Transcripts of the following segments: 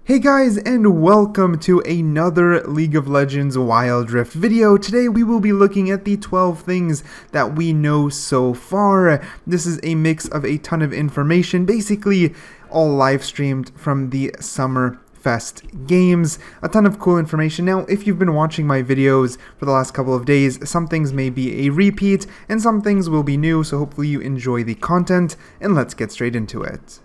Hey guys, and welcome to another League of Legends Wild Rift video. Today we will be looking at the 12 things that we know so far. This is a mix of a ton of information, basically all live streamed from the Summer Fest games. A ton of cool information. Now, if you've been watching my videos for the last couple of days, some things may be a repeat and some things will be new, so hopefully you enjoy the content, and let's get straight into it.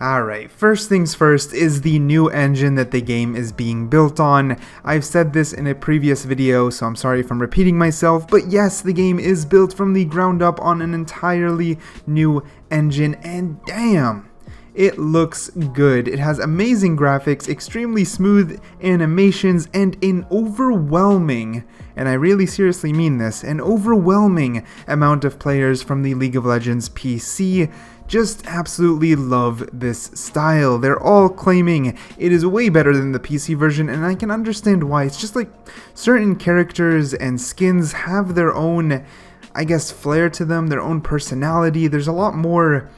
Alright, first things first is the new engine that the game is being built on. I've said this in a previous video, so I'm sorry if I'm repeating myself, but yes, the game is built from the ground up on an entirely new engine, and damn! It looks good. It has amazing graphics, extremely smooth animations, and an overwhelming, and I really seriously mean this, an overwhelming amount of players from the League of Legends PC just absolutely love this style. They're all claiming it is way better than the PC version, and I can understand why. It's just like certain characters and skins have their own, I guess, flair to them, their own personality. There's a lot more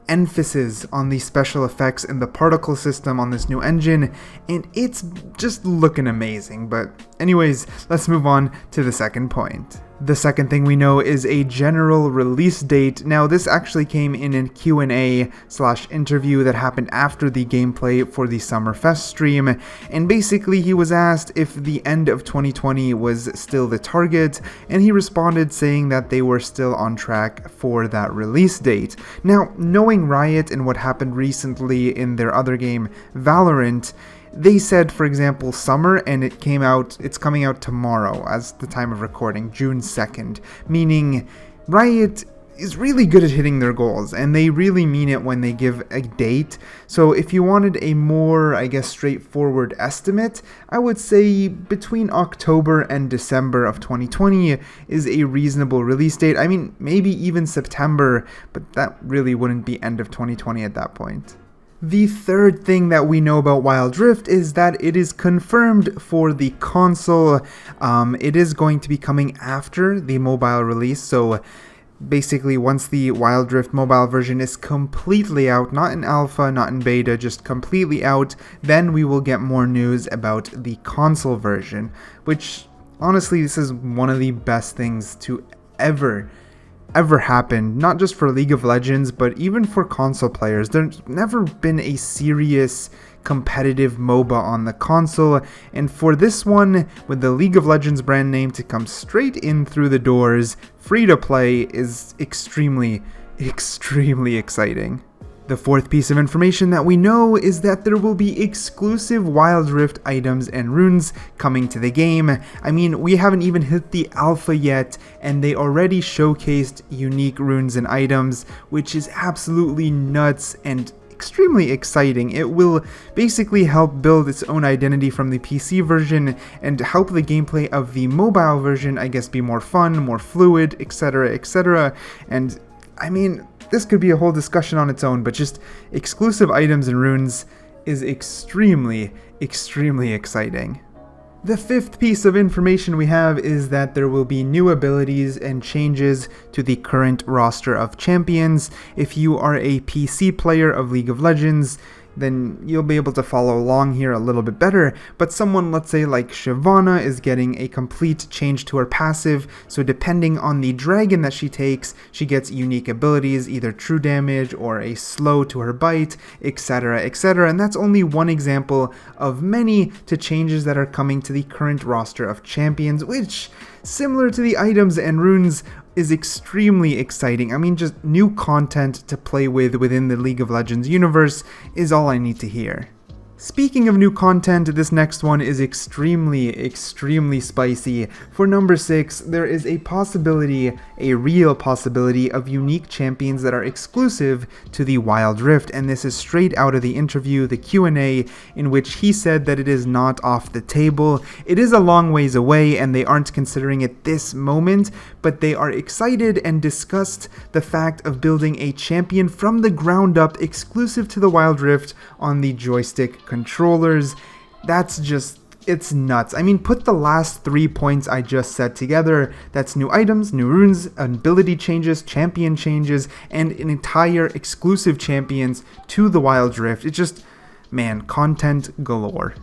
emphasis on the special effects and the particle system on this new engine, and it's just looking amazing. But anyways, let's move on to the second point. The second thing we know is a general release date. Now, this actually came in a Q&A/interview that happened after the gameplay for the Summer Fest stream, and basically he was asked if the end of 2020 was still the target, and he responded saying that they were still on track for that release date. Now, knowing Riot and what happened recently in their other game, Valorant, they said, for example, summer, and it's coming out tomorrow as the time of recording, June 2nd, meaning Riot is really good at hitting their goals, and they really mean it when they give a date. So if you wanted a more, I guess, straightforward estimate, I would say between October and December of 2020 is a reasonable release date. I mean, maybe even September, but that really wouldn't be end of 2020 at that point. The third thing that we know about Wild Rift is that it is confirmed for the console. It is going to be coming after the mobile release, so basically once the Wild Rift mobile version is completely out, not in alpha, not in beta, just completely out, then we will get more news about the console version, which honestly, this is one of the best things to ever happened, not just for League of Legends, but even for console players. There's never been a serious competitive MOBA on the console, and for this one, with the League of Legends brand name to come straight in through the doors, free to play, is extremely exciting. The fourth piece of information that we know is that there will be exclusive Wild Rift items and runes coming to the game. I mean, we haven't even hit the alpha yet, and they already showcased unique runes and items, which is absolutely nuts and extremely exciting. It will basically help build its own identity from the PC version and help the gameplay of the mobile version, I guess, be more fun, more fluid, etc., etc. And I mean, this could be a whole discussion on its own, but just exclusive items and runes is extremely exciting. The fifth piece of information we have is that there will be new abilities and changes to the current roster of champions. If you are a PC player of League of Legends, then you'll be able to follow along here a little bit better, but someone, let's say like Shyvana, is getting a complete change to her passive, so depending on the dragon that she takes, she gets unique abilities, either true damage or a slow to her bite, etc., etc., and that's only one example of many to changes that are coming to the current roster of champions, which, similar to the items and runes, is extremely exciting. I mean, just new content to play with within the League of Legends universe is all I need to hear. Speaking of new content, this next one is extremely spicy. For number 6, there is a possibility, a real possibility, of unique champions that are exclusive to the Wild Rift, and this is straight out of the interview, the Q&A, in which he said that it is not off the table. It is a long ways away, and they aren't considering it this moment, but they are excited and discussed the fact of building a champion from the ground up exclusive to the Wild Rift on the joystick controllers. That's just, it's nuts. I mean, put the last 3 points I just said together. That's new items, new runes, ability changes, champion changes, and an entire exclusive champions to the Wild Rift. It just, man, content galore.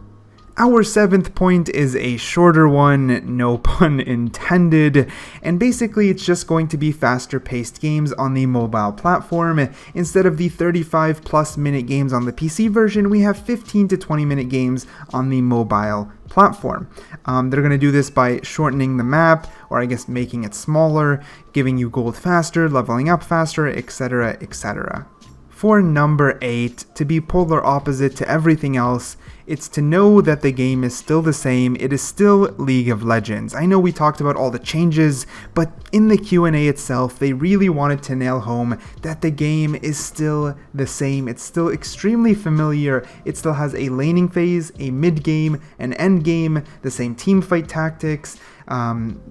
Our 7th point is a shorter one, no pun intended, and basically it's just going to be faster paced games on the mobile platform. Instead of the 35 plus minute games on the PC version, we have 15 to 20 minute games on the mobile platform. They're going to do this by shortening the map, or I guess making it smaller, giving you gold faster, leveling up faster, etc, etc. For number 8, to be polar opposite to everything else, it's to know that the game is still the same. It is still League of Legends. I know we talked about all the changes, but in the Q&A itself, they really wanted to nail home that the game is still the same. It's still extremely familiar. It still has a laning phase, a mid game, an end game, the same teamfight tactics.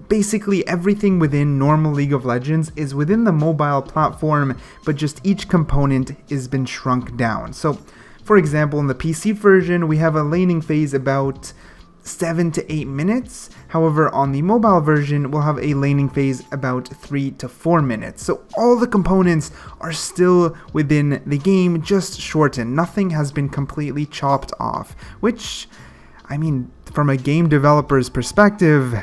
Basically everything within normal League of Legends is within the mobile platform, but just each component has been shrunk down. So, for example, in the PC version, we have a laning phase about 7 to 8 minutes. However, on the mobile version, we'll have a laning phase about 3 to 4 minutes. So all the components are still within the game, just shortened. Nothing has been completely chopped off, which, I mean, from a game developer's perspective,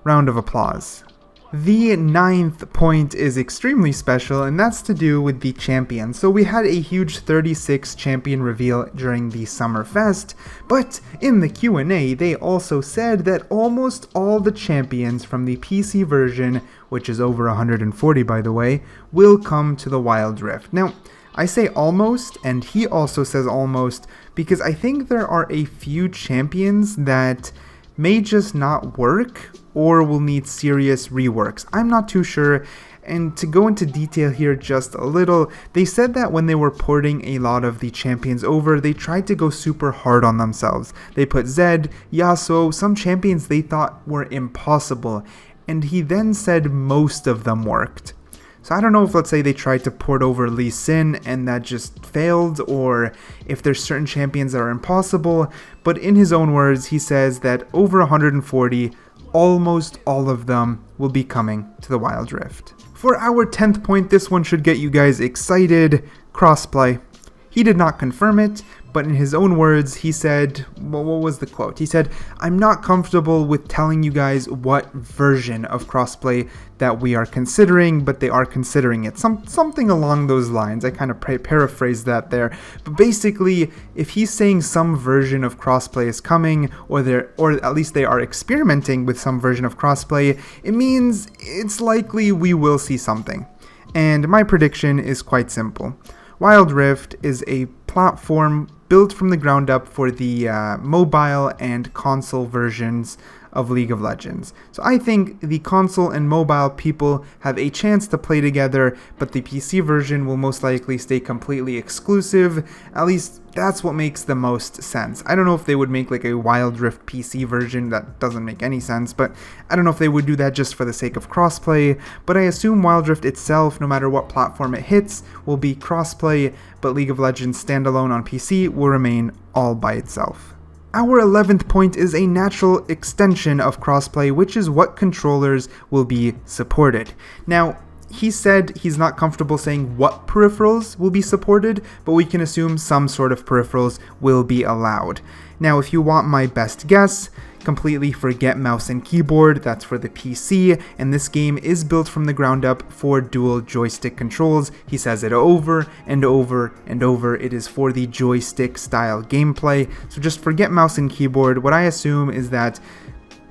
round of applause. The 9th point is extremely special, and that's to do with the champion. So we had a huge 36 champion reveal during the Summer Fest, but in the Q&A they also said that almost all the champions from the PC version, which is over 140 by the way, will come to the Wild Rift. Now, I say almost, and he also says almost, because I think there are a few champions that may just not work or will need serious reworks. I'm not too sure, and to go into detail here just a little, they said that when they were porting a lot of the champions over, they tried to go super hard on themselves. They put Zed, Yasuo, some champions they thought were impossible, and he then said most of them worked. So I don't know if, let's say, they tried to port over Lee Sin and that just failed, or if there's certain champions that are impossible, but in his own words, he says that over 140, almost all of them will be coming to the Wild Rift. For our 10th point, this one should get you guys excited, crossplay. He did not confirm it, but in his own words, he said, well, what was the quote? He said, "I'm not comfortable with telling you guys what version of crossplay that we are considering, but they are considering it." Something along those lines. I kind of paraphrased that there. But basically, if he's saying some version of crossplay is coming, or at least they are experimenting with some version of crossplay, it means it's likely we will see something. And my prediction is quite simple. Wild Rift is a platform built from the ground up for the mobile and console versions of League of Legends. So I think the console and mobile people have a chance to play together, but the PC version will most likely stay completely exclusive. At least that's what makes the most sense. I don't know if they would make like a Wild Rift PC version. That doesn't make any sense, but I don't know if they would do that just for the sake of crossplay. But I assume Wild Rift itself, no matter what platform it hits, will be crossplay, but League of Legends standalone on PC will remain all by itself. Our 11th point is a natural extension of crossplay, which is what controllers will be supported. Now, he said he's not comfortable saying what peripherals will be supported, but we can assume some sort of peripherals will be allowed. Now, if you want my best guess, completely forget mouse and keyboard. That's for the PC, and this game is built from the ground up for dual joystick controls. He says it over and over and over. It is for the joystick style gameplay, so just forget mouse and keyboard. What I assume is that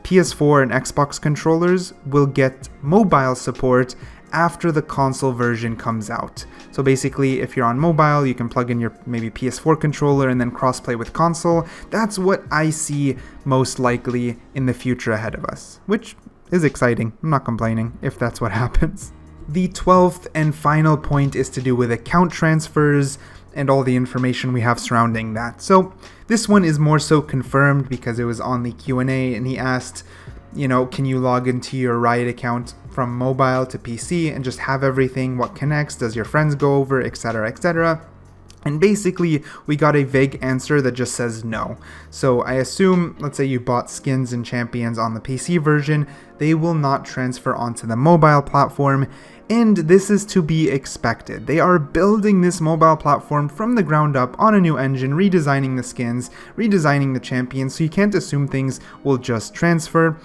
PS4 and Xbox controllers will get mobile support after the console version comes out. So basically, if you're on mobile, you can plug in your maybe PS4 controller and then crossplay with console. That's what I see most likely in the future ahead of us, which is exciting. I'm not complaining if that's what happens. The 12th and final point is to do with account transfers and all the information we have surrounding that. So this one is more so confirmed because it was on the Q&A, and he asked, can you log into your Riot account from mobile to PC and just have everything? What connects? Does your friends go over? Etc, etc. And basically, we got a vague answer that just says no. So I assume, let's say you bought skins and champions on the PC version, they will not transfer onto the mobile platform. And this is to be expected. They are building this mobile platform from the ground up on a new engine, redesigning the skins, redesigning the champions, so you can't assume things will just transfer.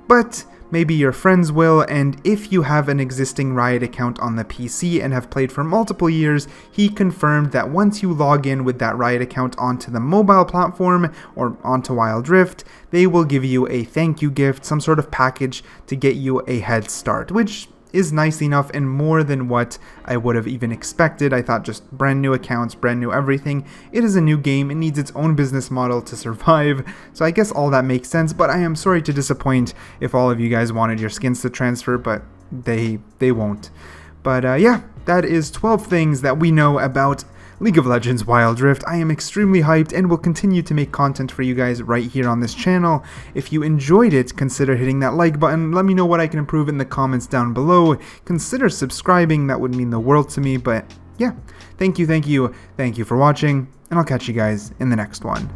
But maybe your friends will, and if you have an existing Riot account on the PC and have played for multiple years, he confirmed that once you log in with that Riot account onto the mobile platform or onto Wild Rift, they will give you a thank you gift, some sort of package to get you a head start, which is nice enough and more than what I would have even expected. I thought just brand new accounts, brand new everything. It is a new game, it needs its own business model to survive, so I guess all that makes sense, but I am sorry to disappoint if all of you guys wanted your skins to transfer, but they won't. But yeah, that is 12 things that we know about League of Legends Wild Rift. I am extremely hyped and will continue to make content for you guys right here on this channel. If you enjoyed it, consider hitting that like button. Let me know what I can improve in the comments down below. Consider subscribing, that would mean the world to me. But yeah, thank you for watching, and I'll catch you guys in the next one.